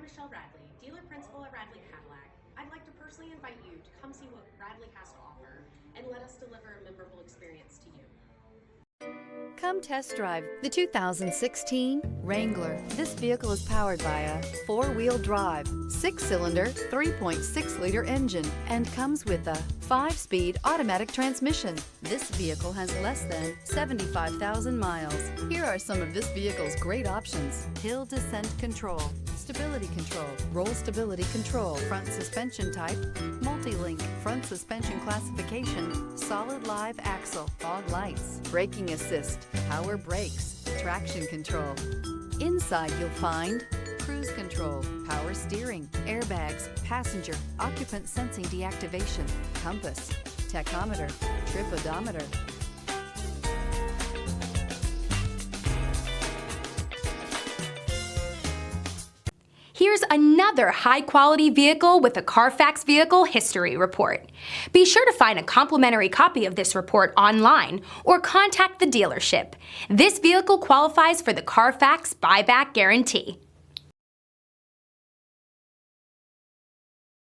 Michelle Radley, dealer principal at Radley Cadillac. I'd like to personally invite you to come see what Radley has to offer and let us deliver a memorable experience to you. Come test drive the 2016 Wrangler. This vehicle is powered by a 4-wheel drive, 6-cylinder, 3.6-liter engine and comes with a 5-speed automatic transmission. This vehicle has less than 75,000 miles. Here are some of this vehicle's great options: hill descent control, stability control, roll stability control, front suspension type, multi-link, front suspension classification, solid live axle, fog lights, braking assist, power brakes, traction control. Inside you'll find cruise control, power steering, airbags, passenger, occupant sensing deactivation, compass, tachometer, trip odometer. Here's another high-quality vehicle with a Carfax Vehicle History Report. Be sure to find a complimentary copy of this report online or contact the dealership. This vehicle qualifies for the Carfax Buyback Guarantee.